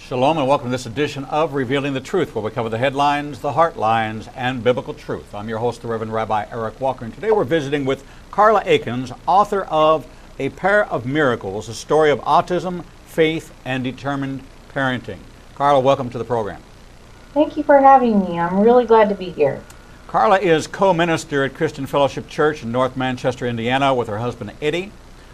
Shalom and welcome to this edition of Revealing the Truth, where we cover the headlines, the heart lines, and biblical truth. I'm your host, the Reverend Rabbi Eric Walker, and today we're visiting with Karla Akins, author of A Pair of Miracles, a story of autism, faith, and determined parenting. Karla, welcome to the program. Thank you for having me. I'm really glad to be here. Karla is co-minister at Christian Fellowship Church in North Manchester, Indiana, with her husband, Eddie.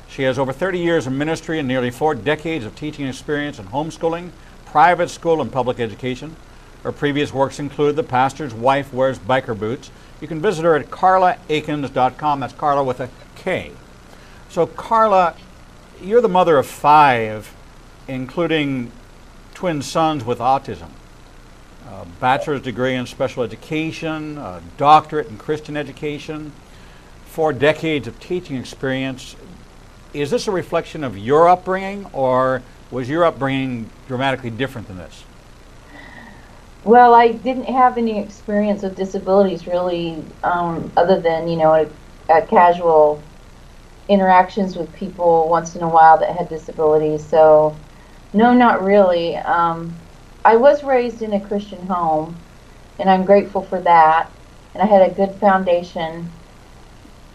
She has over 30 years of ministry and nearly 4 decades of teaching experience in homeschooling, private school, and public education. Her previous works include The Pastor's Wife Wears Biker Boots. You can visit her at karlaakins.com. That's Karla with a K. So Karla, you're the mother of 5, including twin sons with autism. A bachelor's degree in special education, a doctorate in Christian education, 4 decades of teaching experience. Is this a reflection of your upbringing, or was your upbringing dramatically different than this? Well, I didn't have any experience with disabilities really, other than, casual interactions with people once in a while that had disabilities. So, no, not really. I was raised in a Christian home, and I'm grateful for that. And I had a good foundation.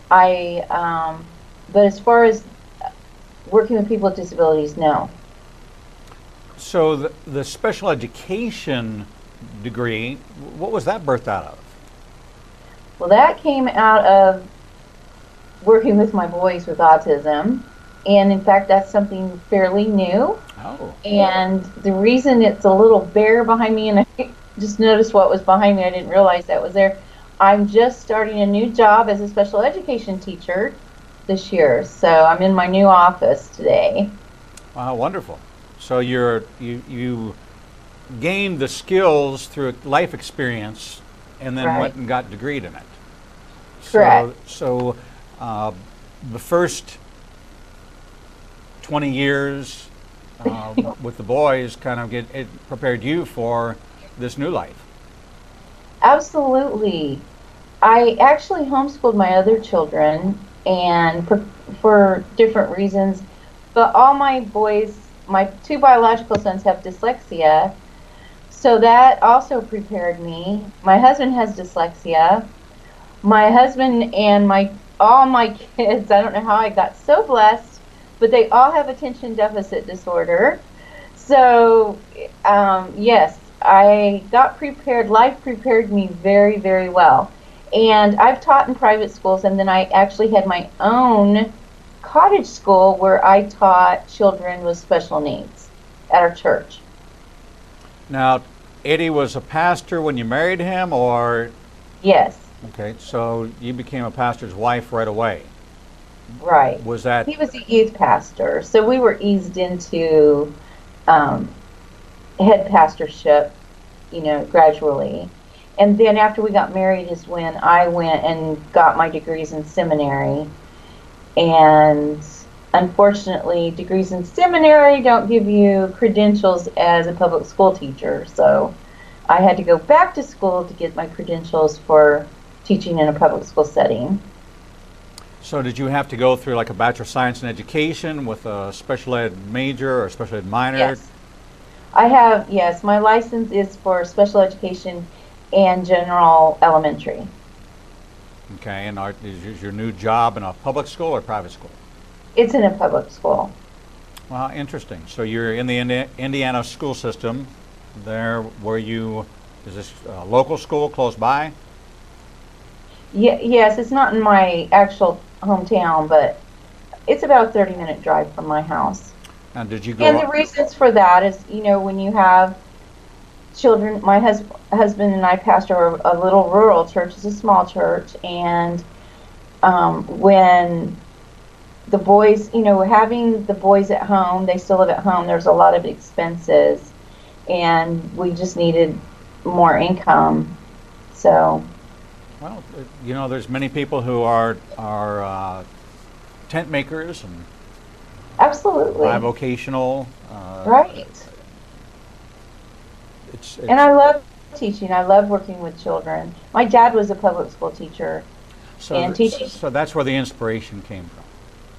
But as far as working with people with disabilities, no. So the special education degree, what was that birthed out of? Well, that came out of working with my boys with autism. And in fact, that's something fairly new. Oh. And the reason it's a little bare behind me, and I just noticed what was behind me, I didn't realize that was there. I'm just starting a new job as a special education teacher this year. So I'm in my new office today. Wow, wonderful. So you gained the skills through life experience and then went and got degreed in it. Correct. So the first 20 years with the boys kind of it prepared you for this new life. Absolutely. I actually homeschooled my other children, and for different reasons, but all my boys, my 2 biological sons, have dyslexia, so that also prepared me. My husband has dyslexia. My husband and all my kids, I don't know how I got so blessed, but they all have attention deficit disorder. So, yes, I got prepared. Life prepared me very, very well. And I've taught in private schools, and then I actually had my own cottage school where I taught children with special needs at our church. Now, Eddie was a pastor when you married him, or? Yes. Okay, so you became a pastor's wife right away. Right. Was that? He was a youth pastor, so we were eased into head pastorship, gradually. And then after we got married is when I went and got my degrees in seminary. And unfortunately, degrees in seminary don't give you credentials as a public school teacher. So I had to go back to school to get my credentials for teaching in a public school setting. So did you have to go through like a Bachelor of Science in Education with a special ed major or a special ed minor? Yes. I have, yes. My license is for special education and general elementary. Okay, and is your new job in a public school or private school? It's in a public school. Well, interesting. So you're in the Indiana school system. There, is this a local school close by? Yes, it's not in my actual hometown, but it's about a 30-minute drive from my house. Now, did you go? And the reasons for that is, when you have children, my husband and I pastor a little rural church. It's a small church, and when the boys, having the boys at home, they still live at home, there's a lot of expenses, and we just needed more income. So, well, there's many people who are tent makers and absolutely bivocational. Right. And I love teaching. I love working with children. My dad was a public school teacher and teaching. So that's where the inspiration came from.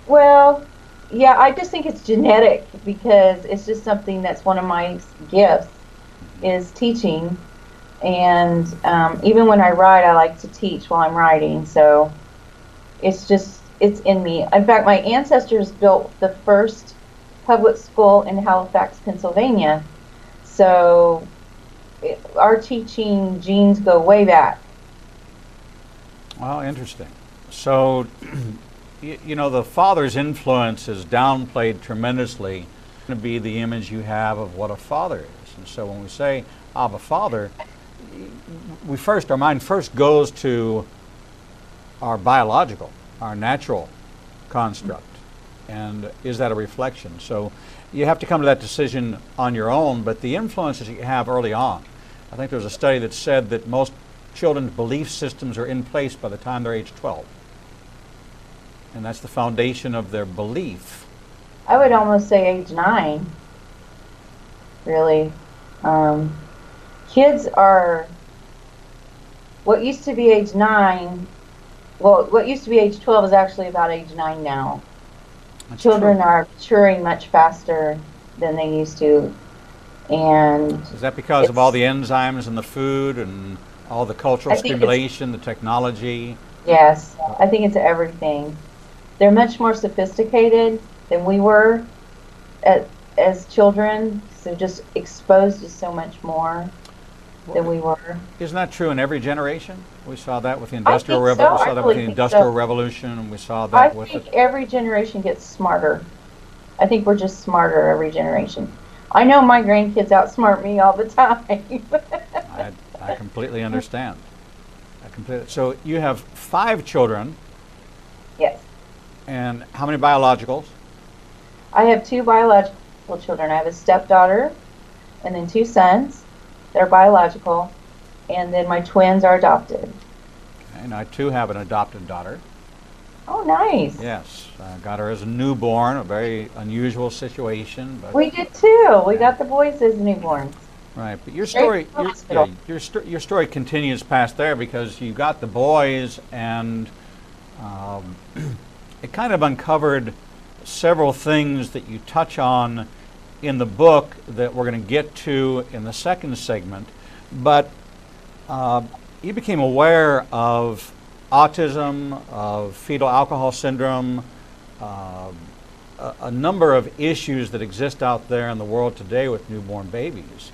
Well, Yeah, I just think it's genetic because it's just something that's one of my gifts is teaching. And even when I write, I like to teach while I'm writing. So it's in me. In fact, my ancestors built the first public school in Halifax, Pennsylvania. So our teaching genes go way back. Well, interesting. So, the father's influence is downplayed tremendously to be the image you have of what a father is. And so when we say, of a father, our mind first goes to our biological, our natural construct. And is that a reflection? So you have to come to that decision on your own, but the influences you have early on. I think there was a study that said that most children's belief systems are in place by the time they're age 12. And that's the foundation of their belief. I would almost say age 9, really. Kids are, what used to be age 9, what used to be age 12 is actually about age 9 now. That's Children true. are maturing much faster than they used to. And is that because of all the enzymes in the food and all the cultural stimulation, the technology? Yes, I think it's everything. They're much more sophisticated than we were as children, so just exposed to so much more than we were. Isn't that true in every generation? We saw that with the I think Industrial so. Revolution. We I saw that with really the think Industrial so. Revolution, and we saw I that with think it. every generation gets smarter. I think we're just smarter every generation. I know my grandkids outsmart me all the time. I completely understand. So you have 5 children, Yes. and how many biologicals? I have 2 biological children. I have a stepdaughter and then 2 sons. They're biological. And then my twins are adopted. And I too have an adopted daughter. Oh, nice. Yes, I got her as a newborn, a very unusual situation. But We did too. We got the boys as newborns. right, but your Straight story, from the hospital. your story continues past there because you got the boys, and it kind of uncovered several things that you touch on in the book that we're going to get to in the second segment. But you became aware of autism, of fetal alcohol syndrome, a number of issues that exist out there in the world today with newborn babies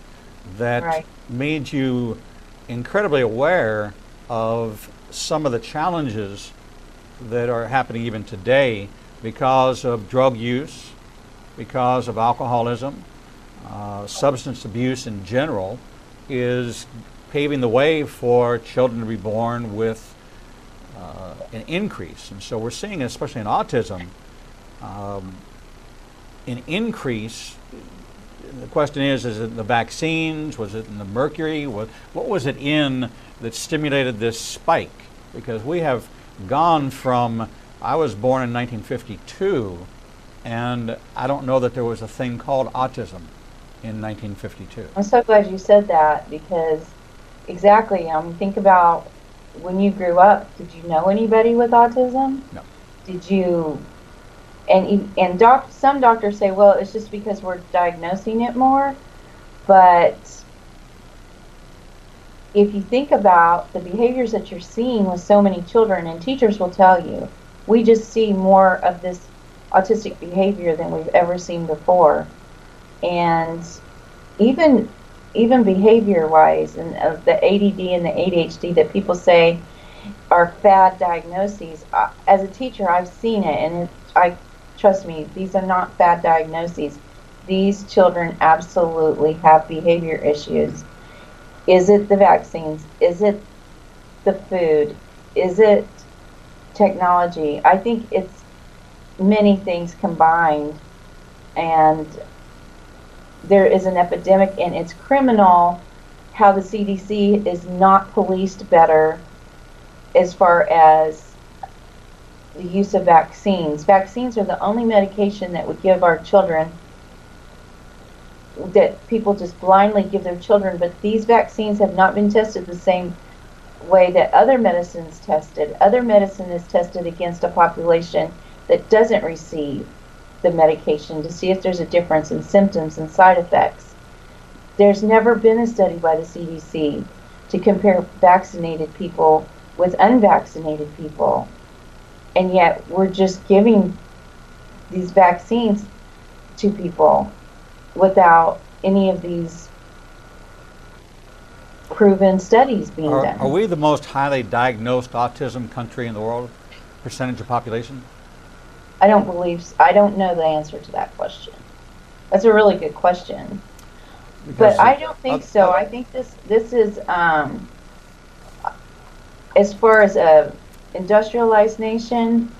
that Right. made you incredibly aware of some of the challenges that are happening even today because of drug use, because of alcoholism, substance abuse in general is paving the way for children to be born with an increase. And so we're seeing, especially in autism, an increase. The question is it in the vaccines? Was it in the mercury? What was it in that stimulated this spike? Because we have gone from, I was born in 1952, and I don't know that there was a thing called autism in 1952. I'm so glad you said that because exactly. Think about when you grew up. Did you know anybody with autism? No. Did you? And some doctors say, well, it's just because we're diagnosing it more. But if you think about the behaviors that you're seeing with so many children, and teachers will tell you, we just see more of this autistic behavior than we've ever seen before. And even behavior-wise, and the ADD and the ADHD that people say are fad diagnoses. As a teacher, I've seen it, and trust me, these are not fad diagnoses. These children absolutely have behavior issues. Is it the vaccines? Is it the food? Is it technology? I think it's many things combined, and there is an epidemic, and it's criminal how the CDC is not policed better as far as the use of vaccines. Vaccines are the only medication that would give our children, that people just blindly give their children, but these vaccines have not been tested the same way that other medicines tested. Other medicine is tested against a population that doesn't receive the medication to see if there's a difference in symptoms and side effects. There's never been a study by the CDC to compare vaccinated people with unvaccinated people. And yet we're just giving these vaccines to people without any of these proven studies being done. Are we the most highly diagnosed autism country in the world, percentage of population? I don't know the answer to that question. That's a really good question. But I don't think so. I think this is, as far as a industrialized nation,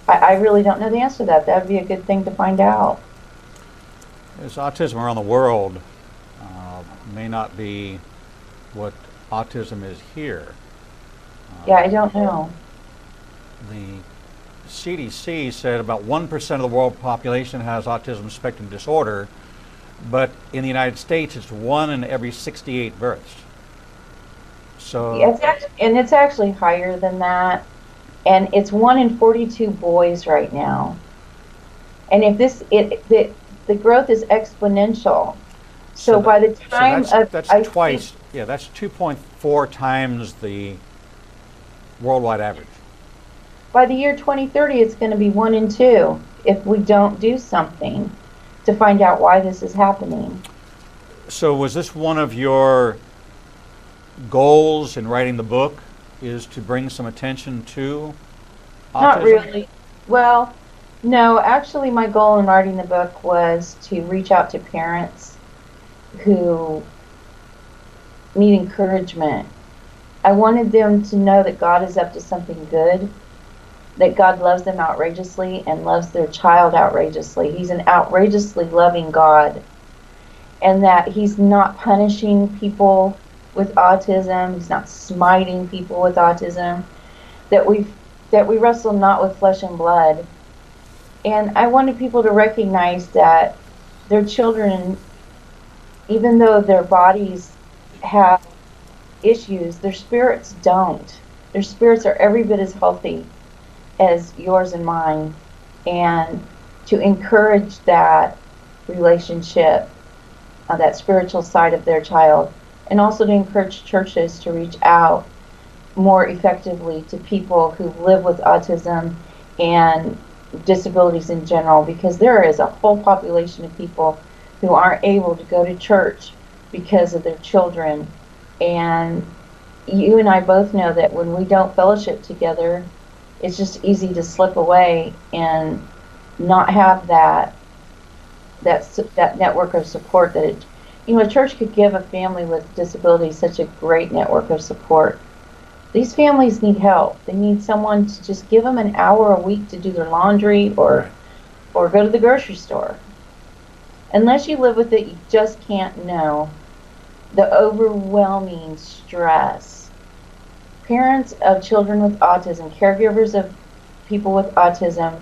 I really don't know the answer to that. That would be a good thing to find out. There's autism around the world may not be what autism is here. Yeah, I don't know. The CDC said about 1% of the world population has autism spectrum disorder, but in the United States it's 1 in every 68 births. So yeah, it's actually higher than that, and it's 1 in 42 boys right now. And if the growth is exponential. So by the time that's twice. Yeah, that's 2.4 times the worldwide average. By the year 2030, it's going to be 1 in 2 if we don't do something to find out why this is happening. So was this one of your goals in writing the book, is to bring some attention to autism? Not really. Well, no, actually my goal in writing the book was to reach out to parents who need encouragement. I wanted them to know that God is up to something good, that God loves them outrageously and loves their child outrageously. He's an outrageously loving God, and that He's not punishing people with autism. He's not smiting people with autism. That we wrestle not with flesh and blood. And I wanted people to recognize that their children, even though their bodies have issues, their spirits don't. Their spirits are every bit as healthy as yours and mine. And to encourage that relationship, that spiritual side of their child, and also to encourage churches to reach out more effectively to people who live with autism and disabilities in general, because there is a whole population of people who aren't able to go to church because of their children. And you and I both know that when we don't fellowship together, it's just easy to slip away and not have that network of support that it, a church could give a family with disabilities such a great network of support. These families need help. They need someone to just give them an hour a week to do their laundry or go to the grocery store. Unless you live with it, you just can't know the overwhelming stress. Parents of children with autism, caregivers of people with autism,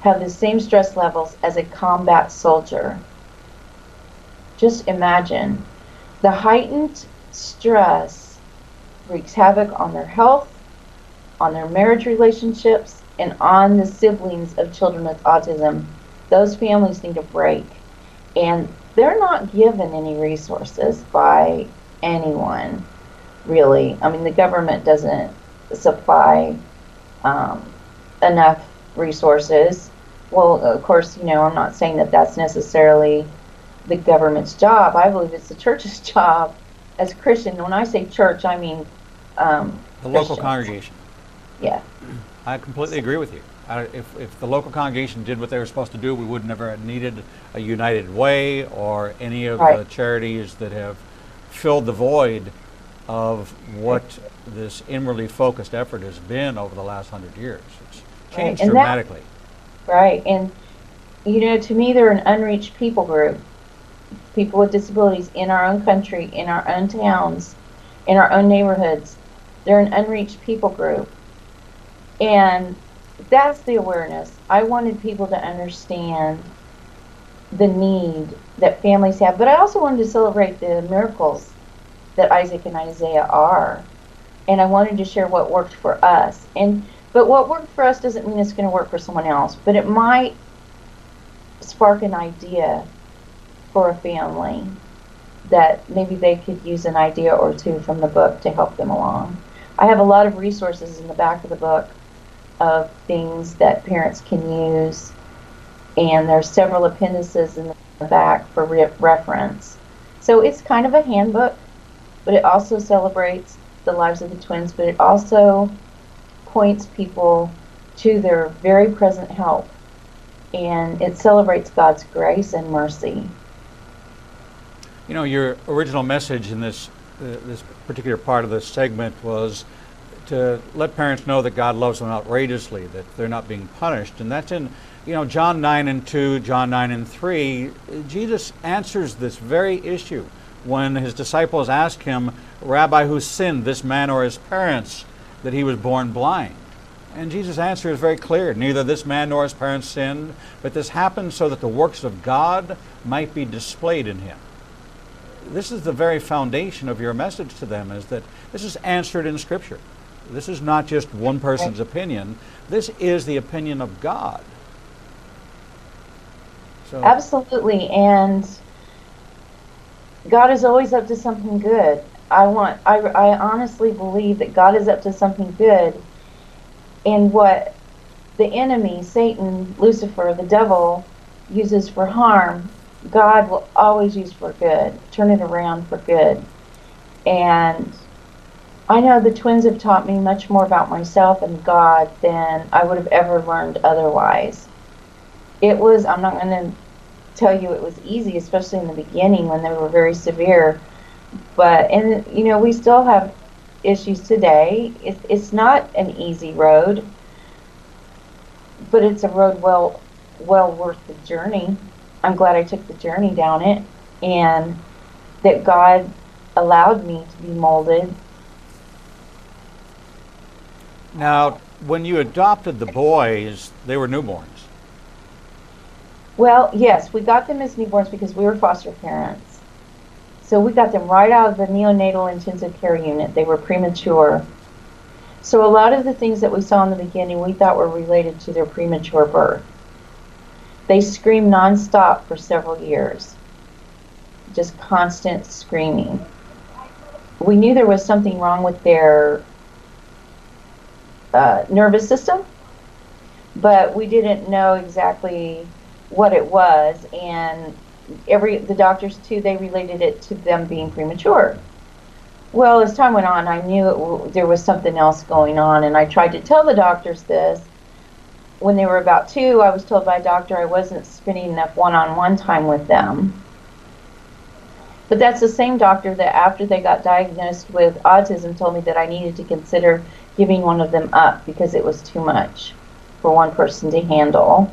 have the same stress levels as a combat soldier. Just imagine. The heightened stress wreaks havoc on their health, on their marriage relationships, and on the siblings of children with autism. Those families need a break. And they're not given any resources by anyone, really. I mean, the government doesn't supply enough resources. Well, of course, I'm not saying that that's necessarily the government's job. I believe it's the church's job as a Christian. When I say church, I mean the local congregation. Yeah. I completely agree with you. If the local congregation did what they were supposed to do, we would never have needed a United Way or any of the charities that have filled the void of what this inwardly focused effort has been over the last 100 years. It's changed dramatically. And to me, they're an unreached people group. People with disabilities in our own country, in our own towns, in our own neighborhoods. They're an unreached people group. And that's the awareness. I wanted people to understand the need that families have, but I also wanted to celebrate the miracles that Isaac and Isaiah are. And I wanted to share what worked for us. But what worked for us doesn't mean it's going to work for someone else, but it might spark an idea for a family that maybe they could use an idea or two from the book to help them along. I have a lot of resources in the back of the book of things that parents can use, and there's several appendices in the back for reference. So it's kind of a handbook, but it also celebrates the lives of the twins, but it also points people to their very present help, and it celebrates God's grace and mercy. You know, your original message in this particular part of this segment was to let parents know that God loves them outrageously, that they're not being punished. And that's in, John 9:2, John 9:3. Jesus answers this very issue when his disciples ask him, Rabbi, who sinned, this man or his parents, that he was born blind? And Jesus' answer is very clear. Neither this man nor his parents sinned, but this happened so that the works of God might be displayed in him. This is the very foundation of your message to them, is that this is answered in Scripture. This is not just one person's opinion. This is the opinion of God. So, absolutely, and God is always up to something good. I honestly believe that God is up to something good, and what the enemy, Satan, Lucifer, the devil, uses for harm, God will always use for good, turn it around for good. And I know the twins have taught me much more about myself and God than I would have ever learned otherwise. I'm not going to tell you it was easy, especially in the beginning when they were very severe. And we still have issues today. It's not an easy road, but it's a road well worth the journey. I'm glad I took the journey down it, and that God allowed me to be molded. now, when you adopted the boys, they were newborns. Well, yes, we got them as newborns because we were foster parents. So we got them right out of the neonatal intensive care unit. They were premature. So a lot of the things that we saw in the beginning we thought were related to their premature birth. They screamed nonstop for several years. Just constant screaming. We knew there was something wrong with their nervous system, but we didn't know exactly what it was, and the doctors too, they related it to them being premature. Well, as time went on, I knew there was something else going on, and I tried to tell the doctors this. When they were about 2, I was told by a doctor I wasn't spending enough one-on-one time with them. But that's the same doctor that after they got diagnosed with autism told me that I needed to consider giving one of them up because it was too much for one person to handle.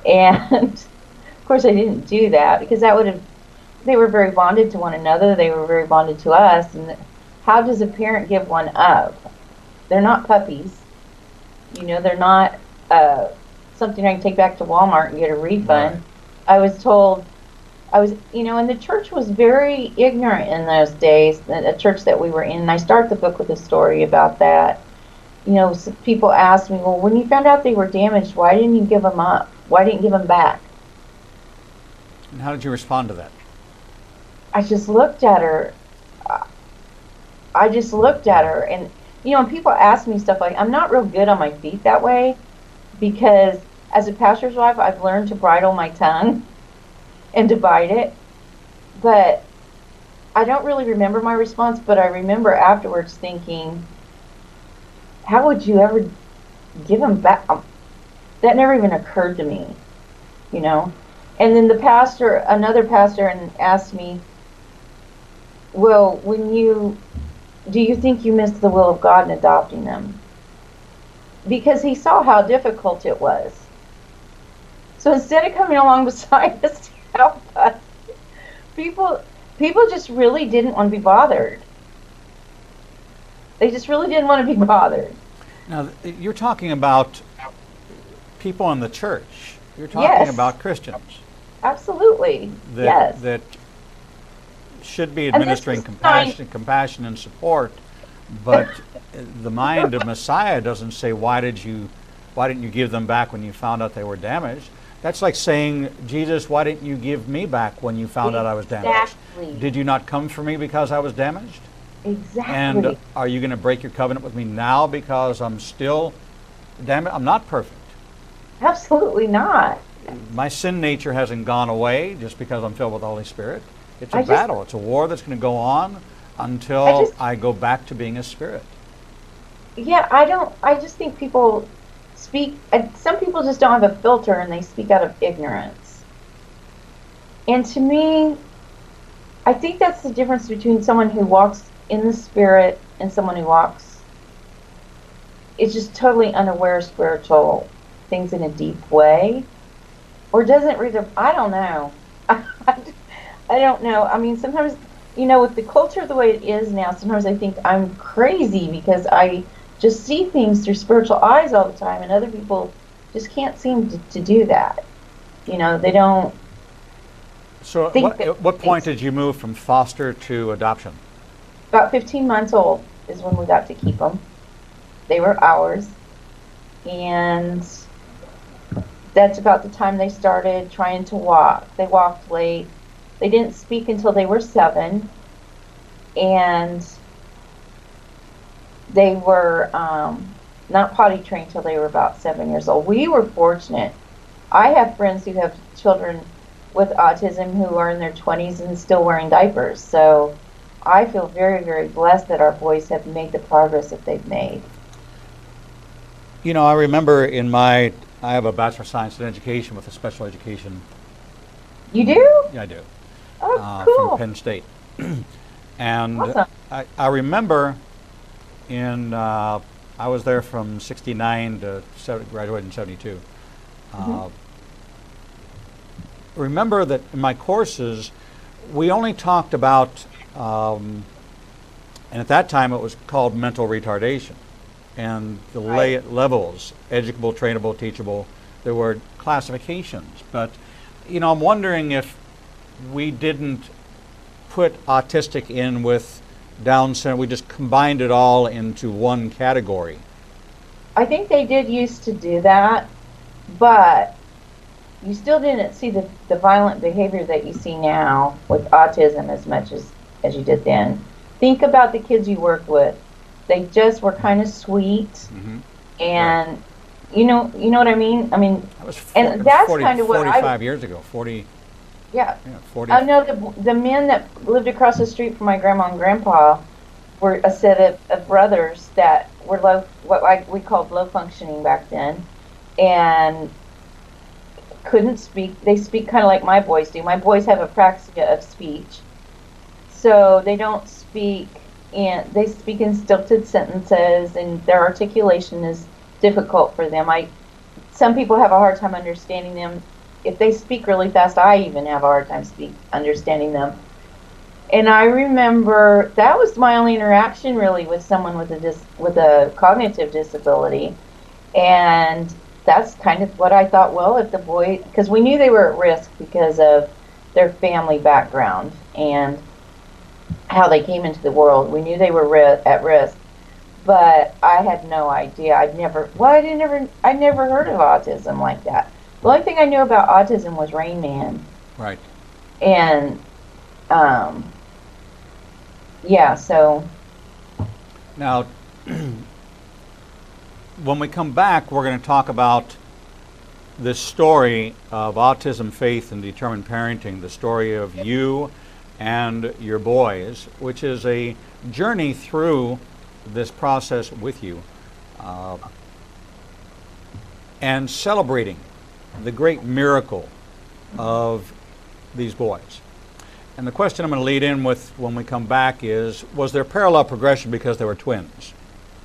And of course I didn't do that because they were very bonded to one another, they were very bonded to us, and how does a parent give one up? They're not puppies. They're not something I can take back to Walmart and get a refund. Right. I was told, and the church was very ignorant in those days, the church that we were in. And I start the book with a story about that. People asked me, well, when you found out they were damaged, why didn't you give them up? Why didn't you give them back? And how did you respond to that? I just looked at her. And when people ask me stuff like, I'm not real good on my feet that way, because as a pastor's wife, I've learned to bridle my tongue and to bite it. But I don't really remember my response, but I remember afterwards thinking, how would you ever give them back? That never even occurred to me, And then another pastor asked me, well, do you think you missed the will of God in adopting them? Because he saw how difficult it was. So instead of coming along beside us to help us, people just really didn't want to be bothered. They just really didn't want to be bothered. Now, you're talking about people in the church. You're talking about Christians. Absolutely. That should be administering compassion and support, but the mind of Messiah doesn't say, why didn't you give them back when you found out they were damaged? That's like saying, Jesus, why didn't you give me back when you found out I was damaged? Exactly. Did you not come for me because I was damaged? Exactly. And are you going to break your covenant with me now because I'm still damaged? I'm not perfect. Absolutely not. My sin nature hasn't gone away just because I'm filled with the Holy Spirit. It's a battle. It's a war that's going to go on until I go back to being a spirit. Yeah, I just think people speak, some people just don't have a filter and they speak out of ignorance. And to me, I think that's the difference between someone who walks in the Spirit and someone who walks, is just totally unaware of spiritual things in a deep way, or doesn't read the, I don't know. I don't know. I mean, sometimes, with the culture the way it is now, sometimes I think I'm crazy because I just see things through spiritual eyes all the time, and other people just can't seem to do that. They don't. So at what point did you move from foster to adoption? About 15 months old is when we got to keep them. They were ours. And that's about the time they started trying to walk. They walked late. They didn't speak until they were 7. And they were not potty trained until they were about 7 years old. We were fortunate. I have friends who have children with autism who are in their 20s and still wearing diapers. So I feel very, very blessed that our boys have made the progress that they've made. I remember I have a Bachelor of Science in Education with a special education. You do? Yeah, I do. Oh, cool. From Penn State. And awesome. I remember I was there from 69 to graduated in 72. Remember that in my courses, we only talked about, and at that time it was called mental retardation, and the levels, educable, trainable, teachable. There were classifications, but I'm wondering if we didn't put autistic in with Down syndrome. We just combined it all into one category. I think they did used to do that, but you still didn't see the violent behavior that you see now with autism as much as you did then. Think about the kids you worked with. They just were kind of sweet, and right. You know what I mean. I mean, and that's kind of what 45 years ago. 40. Yeah. 40. I know the men that lived across the street from my grandma and grandpa were a set of brothers that were we called low functioning back then, and couldn't speak. They speak kind of like my boys do. My boys have apraxia of speech, so they don't speak, and they speak in stilted sentences, and their articulation is difficult for them. Some people have a hard time understanding them. If they speak really fast, I even have a hard time understanding them. And I remember that was my only interaction really with someone with a cognitive disability, and that's kind of what I thought. Well, if the boy, because we knew they were at risk because of their family background and how they came into the world, we knew they were at risk. But I had no idea. I never heard of autism like that. The only thing I knew about autism was Rain Man. Right. And yeah, so now when we come back, we're going to talk about the story of autism, faith, and determined parenting, the story of you and your boys, which is a journey through this process with you, and celebrating the great miracle of these boys. And the question I'm going to lead in with when we come back is, was there parallel progression because they were twins?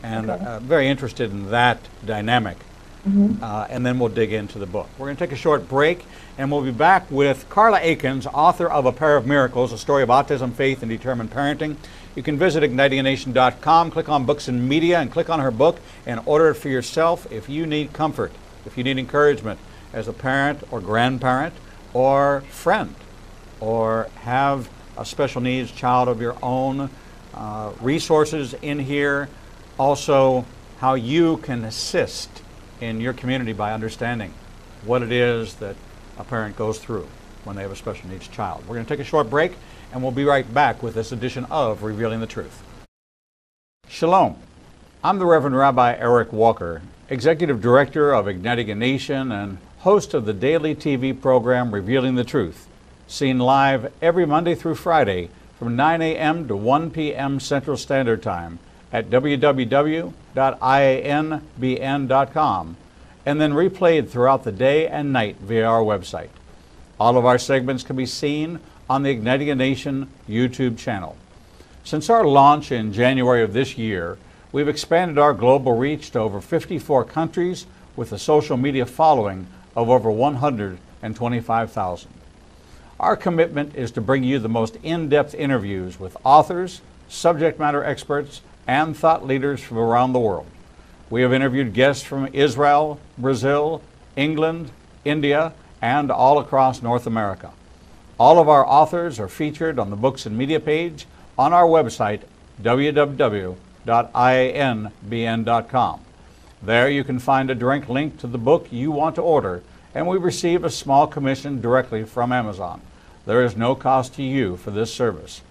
And very interested in that dynamic. And then we'll dig into the book. We're going to take a short break, and we'll be back with Karla Akins, author of A Pair of Miracles, a story of autism, faith, and determined parenting. You can visit ignitinganation.com, click on Books and Media, and click on her book and order it for yourself if you need comfort, if you need encouragement as a parent or grandparent or friend, or have a special needs child of your own. Resources in here. Also, how you can assist in your community by understanding what it is that a parent goes through when they have a special needs child. We're going to take a short break, and we'll be right back with this edition of Revealing the Truth. Shalom. I'm the Reverend Rabbi Eric Walker, Executive Director of Igniting a Nation and host of the daily TV program Revealing the Truth, seen live every Monday through Friday from 9 a.m. to 1 p.m. Central Standard Time at www.ianbn.com, and then replayed throughout the day and night via our website. All of our segments can be seen on the Igniting a Nation YouTube channel. Since our launch in January of this year, we've expanded our global reach to over 54 countries with a social media following of over 125,000. Our commitment is to bring you the most in-depth interviews with authors, subject matter experts, and thought leaders from around the world. We have interviewed guests from Israel, Brazil, England, India, and all across North America. All of our authors are featured on the Books and Media page on our website, www.ianbn.com. There you can find a direct link to the book you want to order, and we receive a small commission directly from Amazon. There is no cost to you for this service.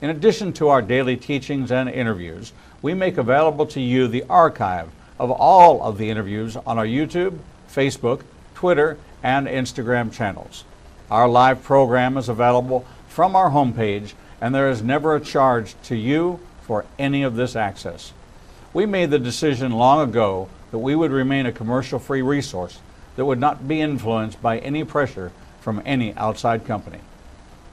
In addition to our daily teachings and interviews, we make available to you the archive of all of the interviews on our YouTube, Facebook, Twitter, and Instagram channels. Our live program is available from our homepage, and there is never a charge to you for any of this access. We made the decision long ago that we would remain a commercial-free resource that would not be influenced by any pressure from any outside company.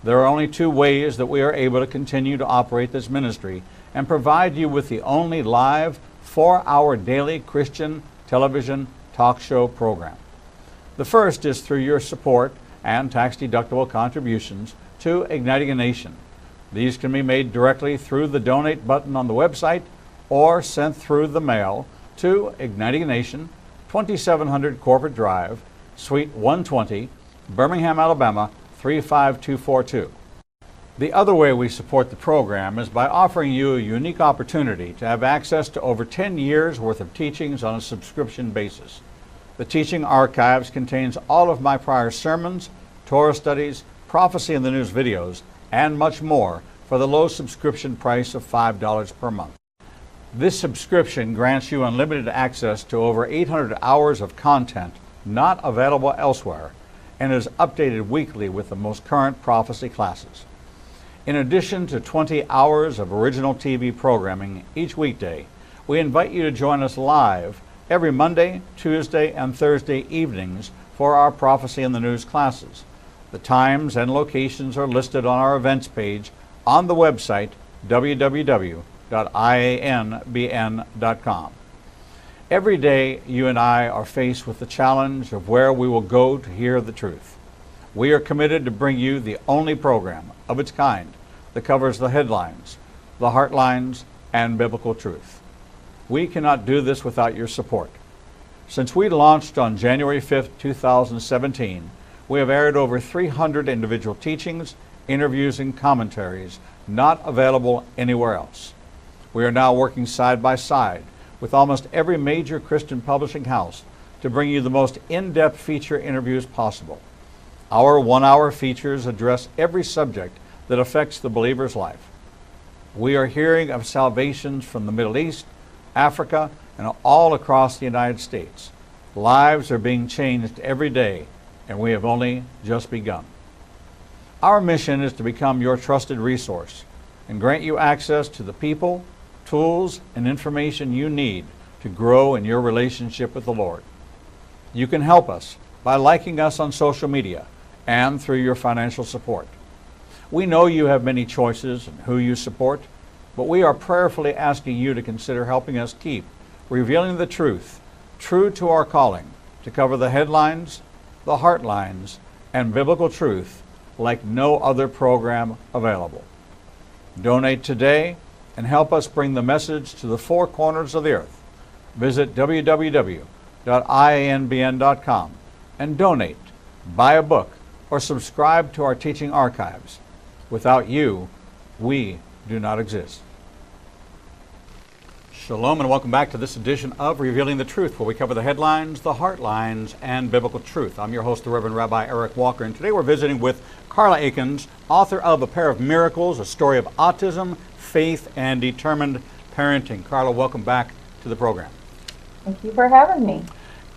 There are only two ways that we are able to continue to operate this ministry and provide you with the only live 4-hour daily Christian television talk show program. The first is through your support and tax-deductible contributions to Igniting a Nation. These can be made directly through the donate button on the website or sent through the mail to Igniting a Nation, 2700 Corporate Drive, Suite 120, Birmingham, Alabama, 35242. The other way we support the program is by offering you a unique opportunity to have access to over 10 years worth of teachings on a subscription basis. The teaching archives contains all of my prior sermons, Torah studies, prophecy in the news videos, and much more for the low subscription price of $5 per month. This subscription grants you unlimited access to over 800 hours of content not available elsewhere, and is updated weekly with the most current prophecy classes. In addition to 20 hours of original TV programming each weekday, we invite you to join us live every Monday, Tuesday, and Thursday evenings for our Prophecy in the News classes. The times and locations are listed on our events page on the website www.ianbn.com. Every day, you and I are faced with the challenge of where we will go to hear the truth. We are committed to bring you the only program of its kind that covers the headlines, the heartlines, and biblical truth. We cannot do this without your support. Since we launched on January 5th, 2017, we have aired over 300 individual teachings, interviews, and commentaries not available anywhere else. We are now working side by side with almost every major Christian publishing house to bring you the most in-depth feature interviews possible. Our 1-hour features address every subject that affects the believer's life. We are hearing of salvations from the Middle East, Africa, and all across the United States. Lives are being changed every day, and we have only just begun. Our mission is to become your trusted resource and grant you access to the people, tools, and information you need to grow in your relationship with the Lord. You can help us by liking us on social media and through your financial support. We know you have many choices in who you support, but we are prayerfully asking you to consider helping us keep revealing the truth, true to our calling, to cover the headlines, the heartlines, and biblical truth like no other program available. Donate today and help us bring the message to the four corners of the earth. Visit www.ianbn.com and donate, buy a book, or subscribe to our teaching archives. Without you, we do not exist. Shalom and welcome back to this edition of Revealing the Truth, where we cover the headlines, the heartlines, and biblical truth. I'm your host, the Reverend Rabbi Eric Walker, and today we're visiting with Karla Akins, author of A Pair of Miracles, a story of autism, faith, and determined parenting. Karla, welcome back to the program. Thank you for having me.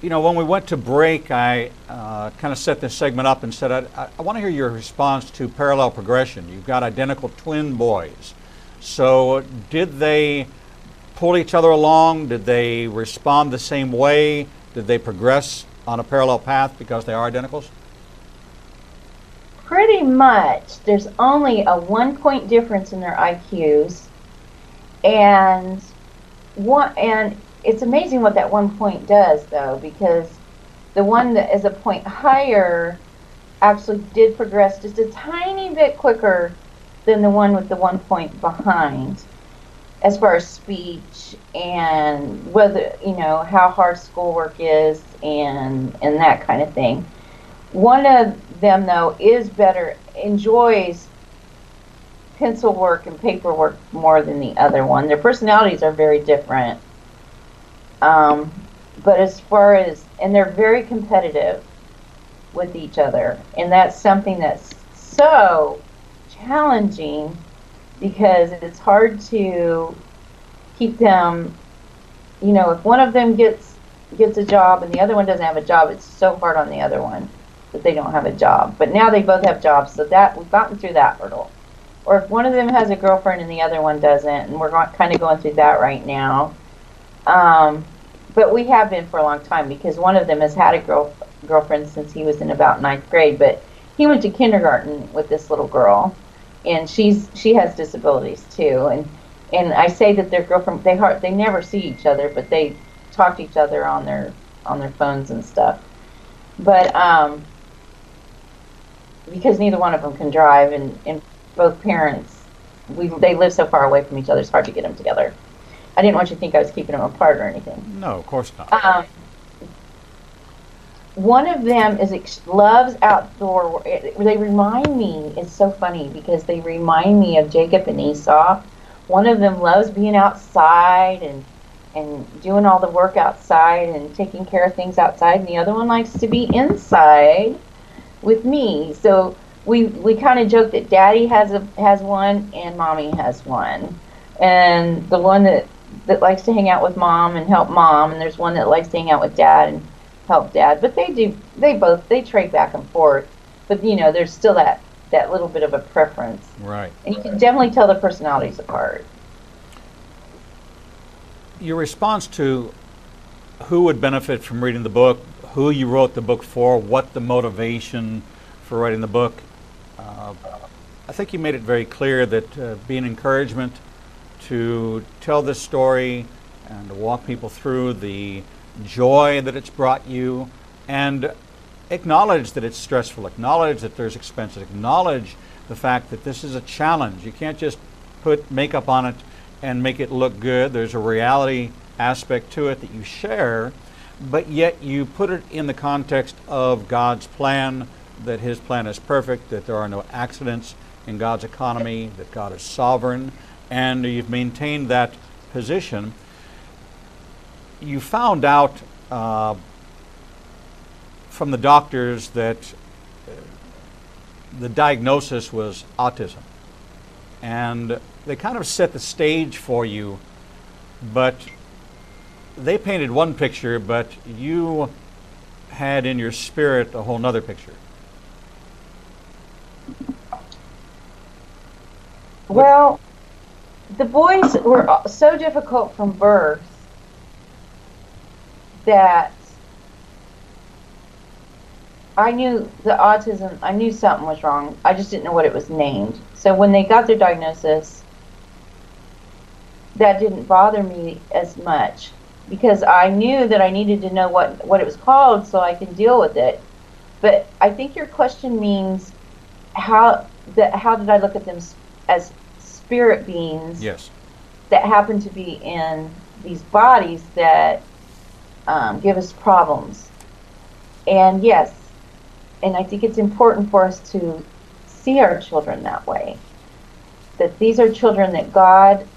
You know, when we went to break, I kind of set this segment up and said, I want to hear your response to parallel progression. You've got identical twin boys. So did they pull each other along? Did they respond the same way? Did they progress on a parallel path because they are identicals? Pretty much. There's only a 1-point difference in their IQs, and it's amazing what that 1 point does, though, because the one that is a point higher actually did progress just a tiny bit quicker than the one with the 1 point behind, as far as speech and whether, how hard schoolwork is and that kind of thing. One of them, though, is better, enjoys pencil work and paperwork more than the other one. Their personalities are very different. But as far as, and they're very competitive with each other. And that's something that's so challenging, because it's hard to keep them, if one of them gets a job and the other one doesn't have a job, it's so hard on the other one that they don't have a job. But now they both have jobs, so that we've gotten through that hurdle. Or if one of them has a girlfriend and the other one doesn't, and we're kind of going through that right now. But we have been for a long time, because one of them has had a girlfriend since he was in about 9th grade, but he went to kindergarten with this little girl, and she has disabilities too, and I say that their girlfriend, they never see each other, but they talk to each other on their phones and stuff. But because neither one of them can drive, and both parents, they live so far away from each other, it's hard to get them together. I didn't want you to think I was keeping them apart or anything. No, of course not. One of them loves outdoor. They remind me, it's so funny, because they remind me of Jacob and Esau. One of them loves being outside and doing all the work outside and taking care of things outside, and the other one likes to be inside with me. So we kind of joke that Daddy has one and Mommy has one. And the one that likes to hang out with Mom and help Mom, and there's one that likes to hang out with Dad and help Dad. But they trade back and forth. But there's still that little bit of a preference. Right. And you can definitely tell the personalities apart. Your response to who would benefit from reading the book, who you wrote the book for, what the motivation for writing the book, I think you made it very clear that be an encouragement to tell this story and to walk people through the joy that it's brought you, and acknowledge that it's stressful, acknowledge that there's expenses, acknowledge the fact that this is a challenge. You can't just put makeup on it and make it look good. There's a reality aspect to it that you share, but yet you put it in the context of God's plan, that His plan is perfect, that there are no accidents in God's economy, that God is sovereign, and you've maintained that position. You found out from the doctors that the diagnosis was autism, and they kind of set the stage for you, but they painted one picture, but you had in your spirit a whole nother picture. Well, the boys were so difficult from birth that I knew I knew something was wrong. I just didn't know what it was named. So when they got their diagnosis, that didn't bother me as much, because I knew that I needed to know what it was called so I can deal with it. But I think your question means how did I look at them as spirit beings? Yes. That happen to be in these bodies that give us problems. And yes, and I think it's important for us to see our children that way. That these are children that God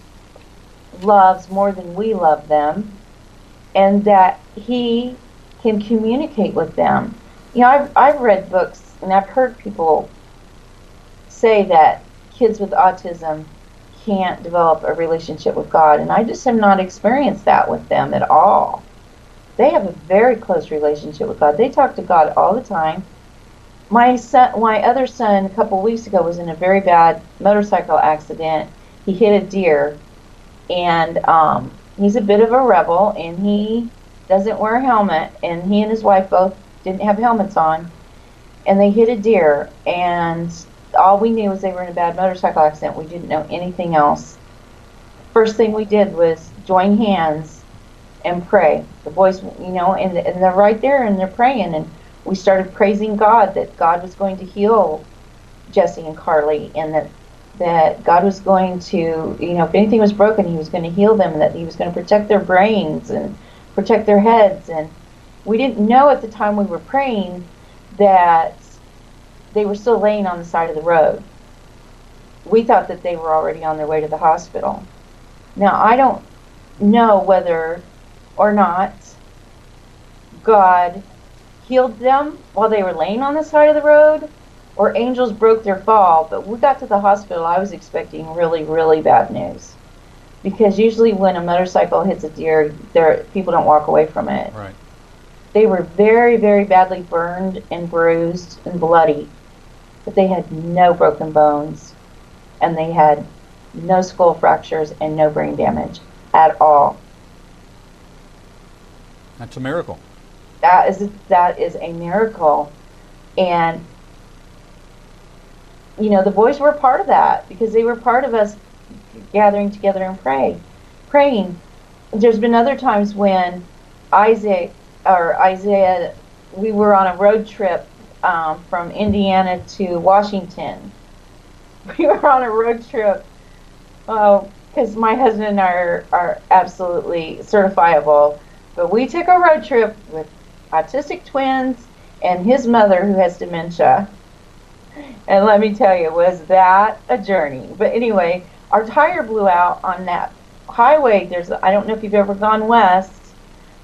loves more than we love them, and that he can communicate with them. You know, I've read books and I've heard people say that kids with autism can't develop a relationship with God, and I just have not experienced that with them at all. They have a very close relationship with God. They talk to God all the time. My other son, a couple weeks ago, was in a very bad motorcycle accident. He hit a deer, and he's a bit of a rebel, and he doesn't wear a helmet, and he and his wife both didn't have helmets on, and they hit a deer, and all we knew was they were in a bad motorcycle accident. We didn't know anything else. First thing we did was join hands and pray. The boys, you know, and they're right there and they're praying, and we started praising God that God was going to heal Jesse and Carly, and that God was going to, you know, if anything was broken, he was going to heal them, and that he was going to protect their brains and protect their heads. And we didn't know at the time we were praying that they were still laying on the side of the road. We thought that they were already on their way to the hospital. Now, I don't know whether or not God healed them while they were laying on the side of the road, or angels broke their fall. But when we got to the hospital, I was expecting really, really bad news. Because usually when a motorcycle hits a deer, people don't walk away from it. Right. They were very, very badly burned and bruised and bloody. But they had no broken bones, and they had no skull fractures and no brain damage at all. That's a miracle. That is a miracle. And, you know, the boys were a part of that, because they were part of us gathering together and praying. There's been other times when Isaiah, we were on a road trip from Indiana to Washington. We were on a road trip because my husband and I are absolutely certifiable. But we took a road trip with autistic twins and his mother, who has dementia. And let me tell you, was that a journey. But anyway, our tire blew out on that highway. I don't know if you've ever gone west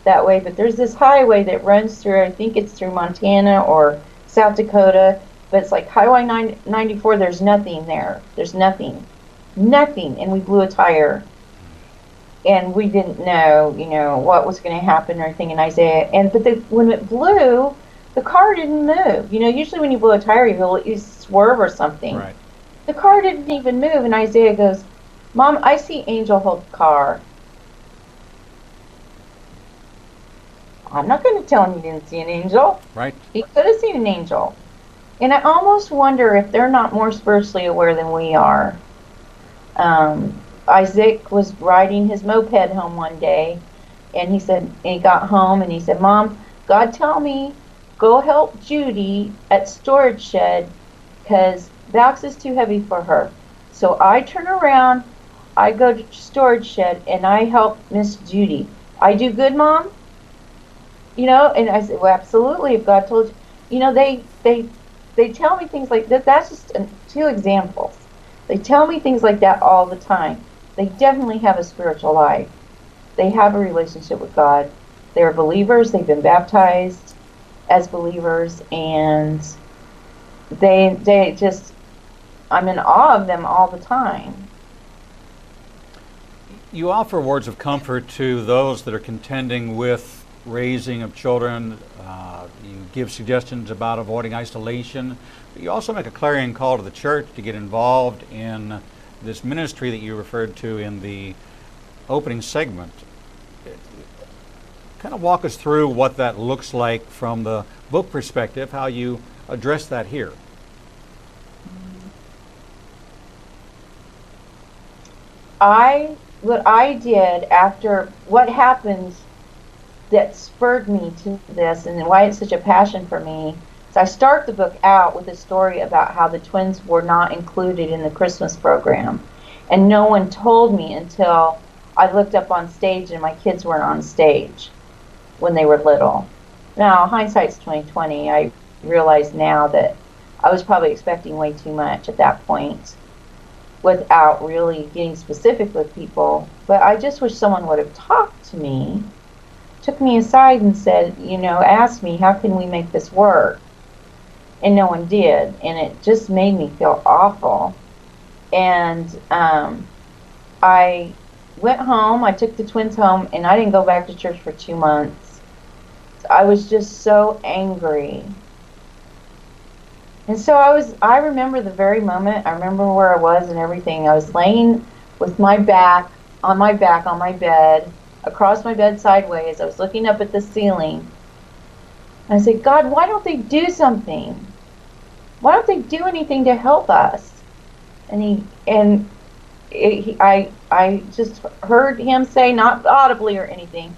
that way, but there's this highway that runs through, I think it's through Montana or South Dakota, but it's like Highway 94. There's nothing there. There's nothing. And we blew a tire. And we didn't know, you know, what was going to happen or anything in Isaiah. But when it blew, the car didn't move. You know, usually when you blow a tire, you swerve or something. Right. The car didn't even move, and Isaiah goes, "Mom, I see Angel hold the car." I'm not going to tell him he didn't see an angel. Right. He could have seen an angel. And I almost wonder if they're not more spiritually aware than we are. Isaac was riding his moped home one day, and he got home and he said, "Mom, God tell me, go help Judy at storage shed because box is too heavy for her." So I turn around, I go to storage shed, and I help Miss Judy. I do good, Mom? You know, and I said, "Well, absolutely, if God told you." You know, they tell me things like that. That's just two examples. They tell me things like that all the time. They definitely have a spiritual life. They have a relationship with God. They're believers. They've been baptized as believers, and they just, I'm in awe of them all the time. You offer words of comfort to those that are contending with raising of children. You give suggestions about avoiding isolation. But you also make a clarion call to the church to get involved in this ministry that you referred to in the opening segment. Kind of walk us through what that looks like from the book perspective, how you address that here. What I did after what happened that spurred me to this, and why it's such a passion for me, is I start the book out with a story about how the twins were not included in the Christmas program. And no one told me until I looked up on stage and my kids weren't on stage when they were little. Now, hindsight's 20/20. I realize now that I was probably expecting way too much at that point. without really getting specific with people. But I just wish someone would have talked to me, took me aside and said, asked me, how can we make this work? And no one did. And it just made me feel awful. And I went home, I took the twins home, and I didn't go back to church for 2 months. I was just so angry. And so I remember the very moment, I remember where I was and everything. I was laying with my back on my bed, across my bed sideways. I was looking up at the ceiling. I said, God, why don't they do something? Why don't they do anything to help us? I just heard him say, not audibly or anything,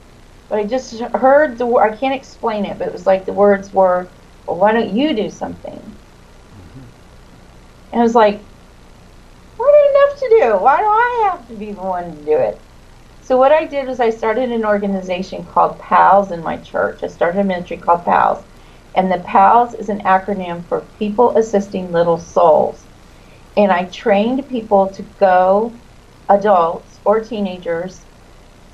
but I just heard I can't explain it, but it was like the words were, well, why don't you do something? And I was like, what enough to do? Why do I have to be the one to do it? So what I did was I started an organization called PALS in my church. I started a ministry called PALS. And the PALS is an acronym for People Assisting Little Souls. And I trained people to go, adults or teenagers,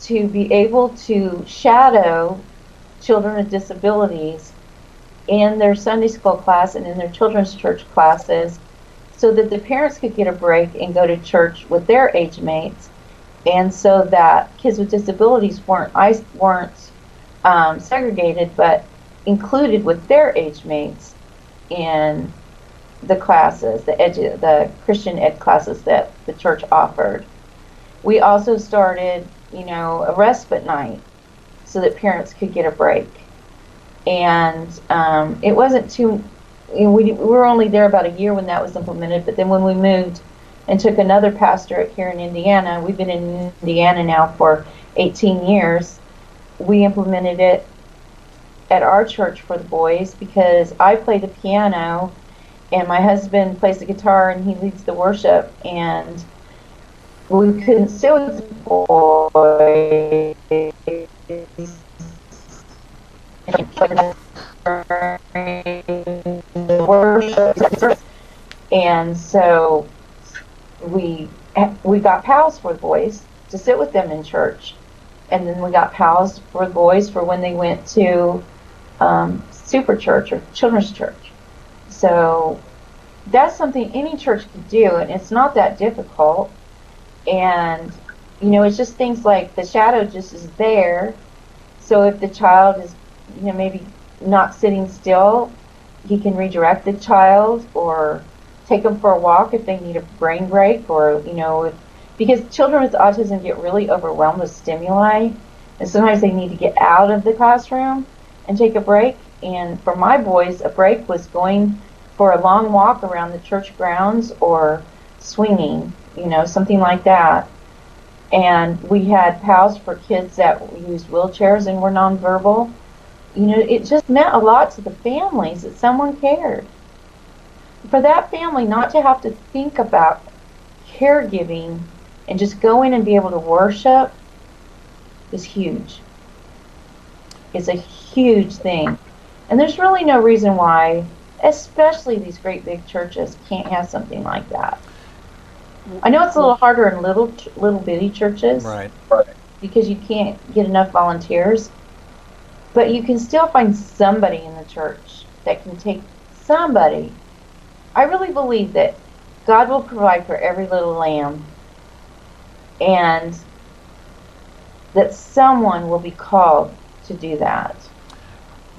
to be able to shadow children with disabilities in their Sunday school class and in their children's church classes, so that the parents could get a break and go to church with their age mates, and so that kids with disabilities weren't segregated, but included with their age mates in the classes, the Christian ed classes that the church offered. We also started, a respite night so that parents could get a break. And it wasn't too, we were only there about a year when that was implemented, but then when we moved and took another pastorate here in Indiana, we've been in Indiana now for 18 years, we implemented it at our church for the boys, because I play the piano and my husband plays the guitar and he leads the worship, and we couldn't sit with the boys and so we got pals for the boys to sit with them in church, and then we got pals for the boys for when they went to super church or children's church. So that's something any church could do, and it's not that difficult. And it's just things like the shadow just is there, so if the child is maybe not sitting still, he can redirect the child or take them for a walk if they need a brain break, or because children with autism get really overwhelmed with stimuli, and sometimes they need to get out of the classroom and take a break. And for my boys, a break was going for a long walk around the church grounds or swinging, something like that. And we had pals for kids that used wheelchairs and were nonverbal. It just meant a lot to the families that someone cared. For that family not to have to think about caregiving and just go in and be able to worship is huge. It's a huge thing. And there's really no reason why, especially these great big churches, can't have something like that. I know it's a little harder in little bitty churches, Right. because you can't get enough volunteers, but you can still find somebody in the church that can take somebody. I really believe that God will provide for every little lamb, and that someone will be called to do that.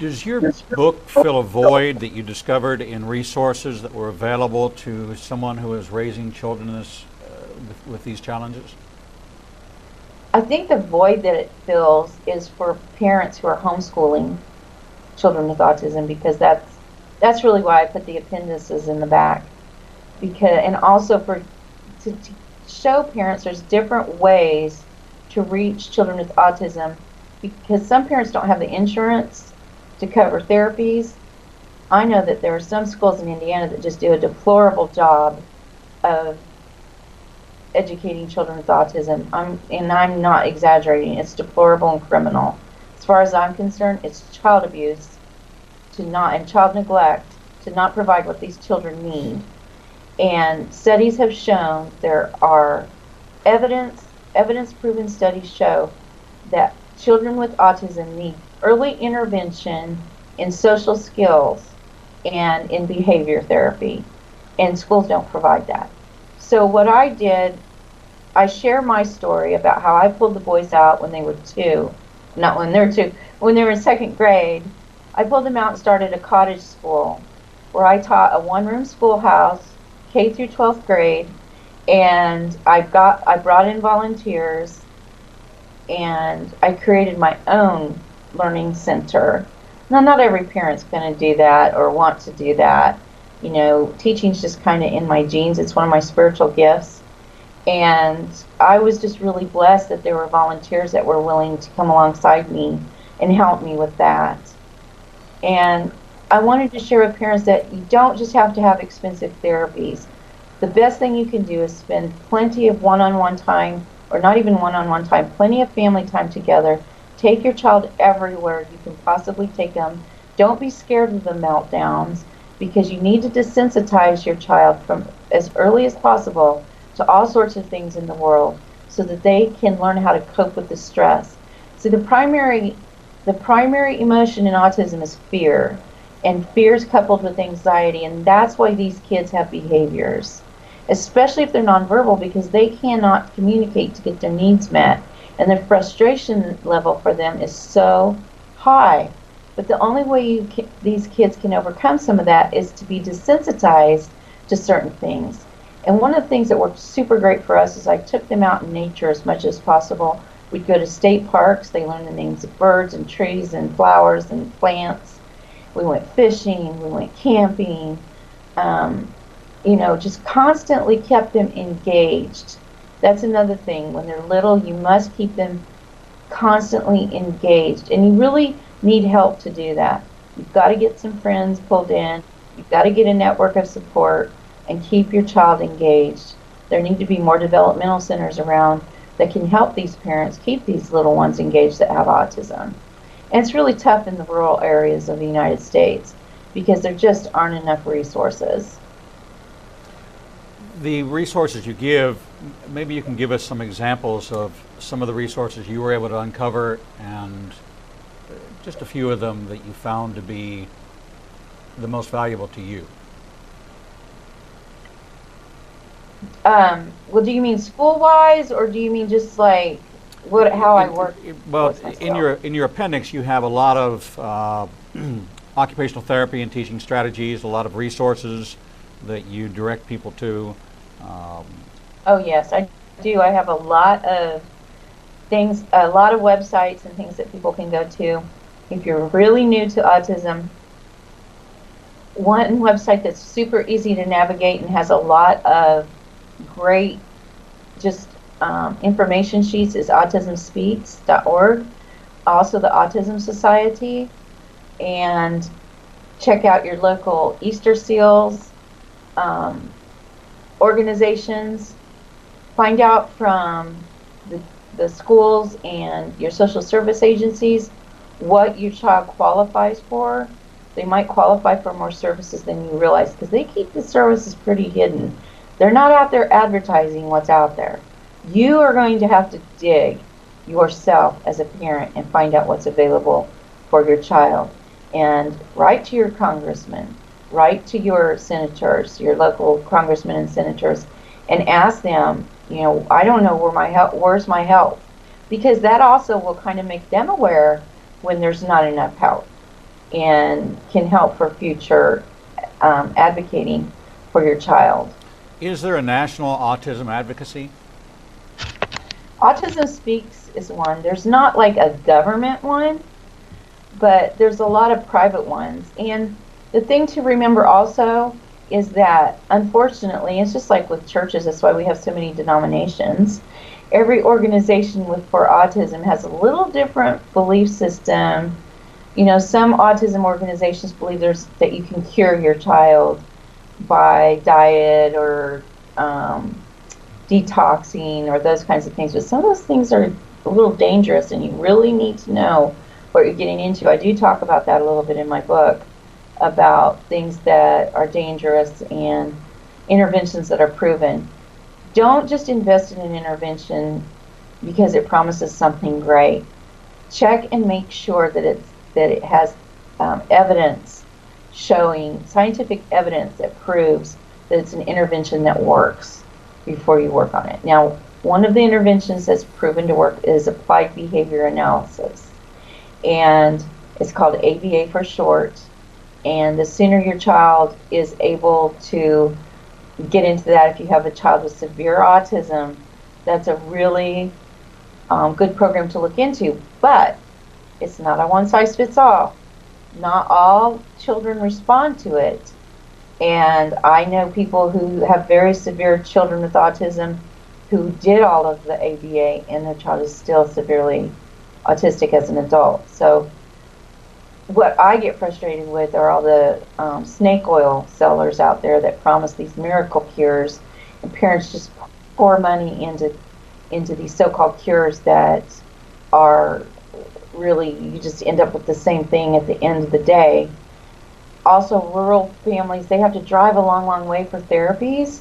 Does your book fill a void that you discovered in resources that were available to someone who is raising children with these challenges? I think the void that it fills is for parents who are homeschooling children with autism, because that's really why I put the appendices in the back, and also to show parents there's different ways to reach children with autism, because some parents don't have the insurance to cover therapies. I know that there are some schools in Indiana that just do a deplorable job of educating children with autism. I'm not exaggerating. It's deplorable and criminal. As far as I'm concerned, it's child abuse and child neglect to not provide what these children need. And studies have shown, there are evidence-proven studies show that children with autism need early intervention in social skills and in behavior therapy, and schools don't provide that. So what I did, I share my story about how I pulled the boys out when they were 2, not when they're 2, when they were in 2nd grade. I pulled them out and started a cottage school where I taught a one-room schoolhouse, K through 12th grade, and I brought in volunteers, and I created my own learning center. Now, not every parent's going to do that or want to do that. You know, teaching's just kind of in my genes. It's one of my spiritual gifts. And I was just really blessed that there were volunteers that were willing to come alongside me and help me with that. And I wanted to share with parents that you don't just have to have expensive therapies. The best thing you can do is spend plenty of one-on-one time, or not even one-on-one time, plenty of family time together. Take your child everywhere you can possibly take them. Don't be scared of the meltdowns, because you need to desensitize your child from as early as possible to all sorts of things in the world so that they can learn how to cope with the stress. So the primary emotion in autism is fear, and fear is coupled with anxiety, and that's why these kids have behaviors, especially if they're nonverbal, because they cannot communicate to get their needs met, and the frustration level for them is so high. But the only way these kids can overcome some of that is to be desensitized to certain things. And one of the things that worked super great for us is I took them out in nature as much as possible. We'd go to state parks. They learned the names of birds and trees and flowers and plants. We went fishing. We went camping. You know, just constantly kept them engaged. That's another thing. When they're little, you must keep them constantly engaged. And you really need help to do that. You've got to get some friends pulled in. You've got to get a network of support and keep your child engaged. There need to be more developmental centers around that can help these parents keep these little ones engaged that have autism. And it's really tough in the rural areas of the United States because there just aren't enough resources. The resources you give, maybe you can give us some examples of some of the resources you were able to uncover, and just a few of them that you found to be the most valuable to you. Well, do you mean school-wise, or do you mean just like how I work? Well, in your appendix, you have a lot of occupational therapy and teaching strategies, a lot of resources that you direct people to. Oh yes, I do. I have a lot of things, a lot of websites and things that people can go to. If you're really new to autism, one website that's super easy to navigate and has a lot of great information sheets is autismspeaks.org. Also the Autism Society, and check out your local Easter Seals organizations. Find out from the schools and your social service agencies what your child qualifies for. They might qualify for more services than you realize, because they keep the services pretty hidden. They're not out there advertising what's out there. You are going to have to dig yourself as a parent and find out what's available for your child. And write to your congressman, write to your senators, your local congressmen and senators, and ask them, you know, I don't know where's my help? Because that also will kind of make them aware when there's not enough help, and can help for future advocating for your child. Is there a national autism advocacy? Autism Speaks is one. There's not like a government one, but there's a lot of private ones. And the thing to remember also is that, unfortunately, it's just like with churches, that's why we have so many denominations. Every organization for autism has a little different belief system. You know, some autism organizations believe that you can cure your child by diet or detoxing or those kinds of things. But some of those things are a little dangerous, and you really need to know what you're getting into. I do talk about that a little bit in my book, about things that are dangerous, and interventions that are proven. Don't just invest in an intervention because it promises something great. Check and make sure that it has evidence showing, scientific evidence that proves that it's an intervention that works before you work on it. Now, one of the interventions that's proven to work is applied behavior analysis, and it's called ABA for short. And the sooner your child is able to get into that, if you have a child with severe autism, that's a really good program to look into. But it's not a one-size-fits-all. Not all children respond to it. And I know people who have very severe children with autism who did all of the ABA, and their child is still severely autistic as an adult. So what I get frustrated with are all the snake oil sellers out there that promise these miracle cures, and parents just pour money into these so-called cures that are really, you just end up with the same thing at the end of the day. Also, rural families, they have to drive a long, long way for therapies.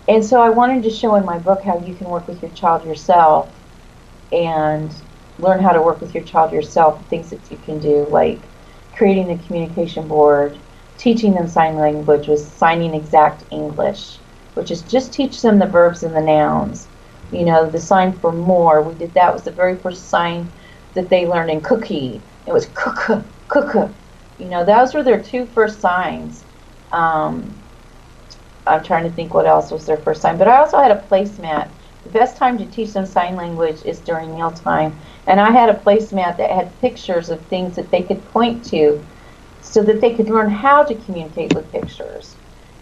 And so I wanted to show in my book how you can work with your child yourself and learn how to work with your child yourself, things that you can do, like creating a communication board, teaching them sign language with signing exact English, which is just teach them the verbs and the nouns. You know, the sign for more, we did that, was the very first sign that they learned in cookie. It was cook, cook. You know, those were their two first signs. I'm trying to think what else was their first sign. But I also had a placemat. The best time to teach them sign language is during mealtime. And I had a placemat that had pictures of things that they could point to so that they could learn how to communicate with pictures.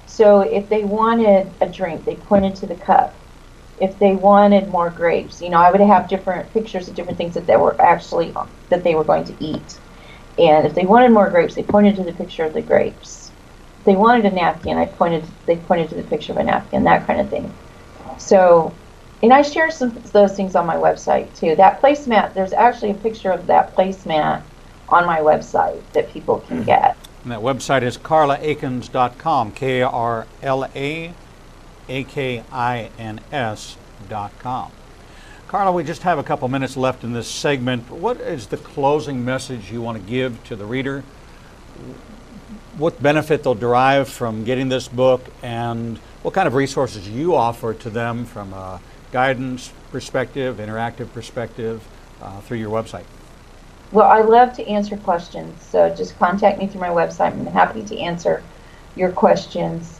So if they wanted a drink, they pointed to the cup. If they wanted more grapes, you know, I would have different pictures of different things that they were actually, that they were going to eat. And if they wanted more grapes, they pointed to the picture of the grapes. If they wanted a napkin, they pointed to the picture of a napkin, that kind of thing. So, and I share some of those things on my website too. That placemat, there's actually a picture of that placemat on my website that people can get. And that website is karlaakins.com, KarlaAkins.com. Karla, we just have a couple minutes left in this segment. What is the closing message you want to give to the reader? What benefit they'll derive from getting this book, and what kind of resources you offer to them from a guidance perspective, interactive perspective, through your website? Well, I love to answer questions, so just contact me through my website. I'm happy to answer your questions.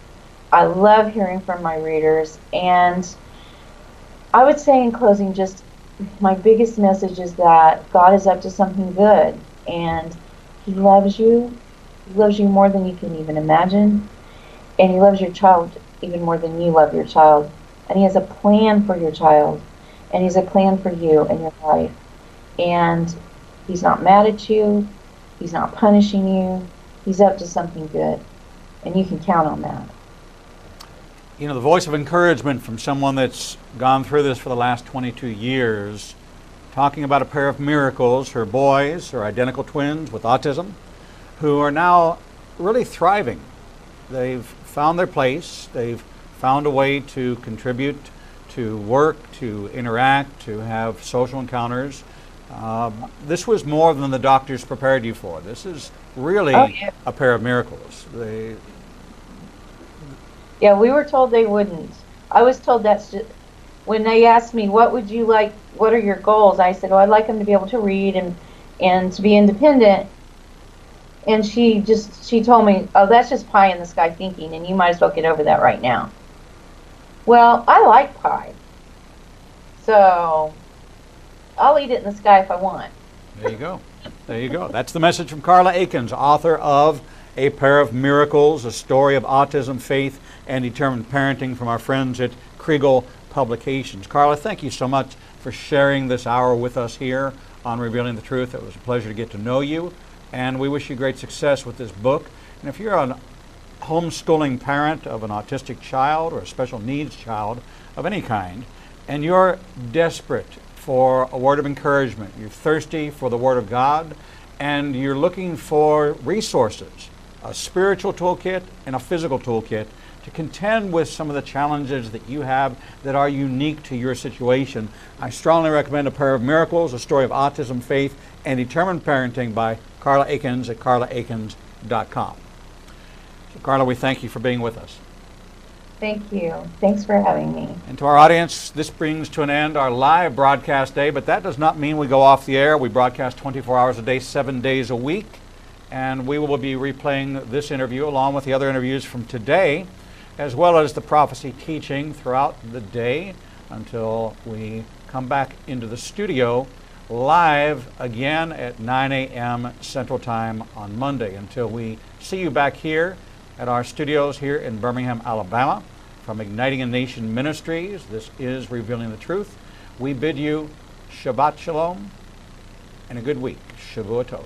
I love hearing from my readers, and I would say in closing, just my biggest message is that God is up to something good, and He loves you. He loves you more than you can even imagine, and He loves your child even more than you love your child, and He has a plan for your child, and He has a plan for you and your life, and He's not mad at you. He's not punishing you. He's up to something good, and you can count on that. You know, the voice of encouragement from someone that's gone through this for the last 22 years, talking about a pair of miracles, her boys, her identical twins with autism, who are now really thriving. They've found their place. They've found a way to contribute, to work, to interact, to have social encounters. This was more than the doctors prepared you for. This is really a pair of miracles. Yeah, we were told they wouldn't. I was told that's just, when they asked me, what would you like, what are your goals? I said, well, I'd like them to be able to read and to be independent. And she told me, oh, that's just pie in the sky thinking, and you might as well get over that right now. Well, I like pie. So I'll eat it in the sky if I want. There you go. There you go. That's the message from Karla Akins, author of A Pair of Miracles, a story of autism, faith, and determined parenting, from our friends at Kriegel Publications. Karla, thank you so much for sharing this hour with us here on Revealing the Truth. It was a pleasure to get to know you, and we wish you great success with this book. And if you're a homeschooling parent of an autistic child or a special needs child of any kind, and you're desperate for a word of encouragement, you're thirsty for the Word of God, and you're looking for resources, a spiritual toolkit and a physical toolkit, to contend with some of the challenges that you have that are unique to your situation. I strongly recommend A Prayer of Miracles, A Story of Autism, Faith, and Determined Parenting by Karla Akins at karlaakins.com. So Karla, we thank you for being with us. Thank you. Thanks for having me. And to our audience, this brings to an end our live broadcast day, but that does not mean we go off the air. We broadcast 24 hours a day, 7 days a week, and we will be replaying this interview along with the other interviews from today, as well as the prophecy teaching throughout the day until we come back into the studio live again at 9 a.m. Central Time on Monday. Until we see you back here at our studios here in Birmingham, Alabama, from Igniting a Nation Ministries, this is Revealing the Truth. We bid you Shabbat Shalom and a good week. Shavua Tov.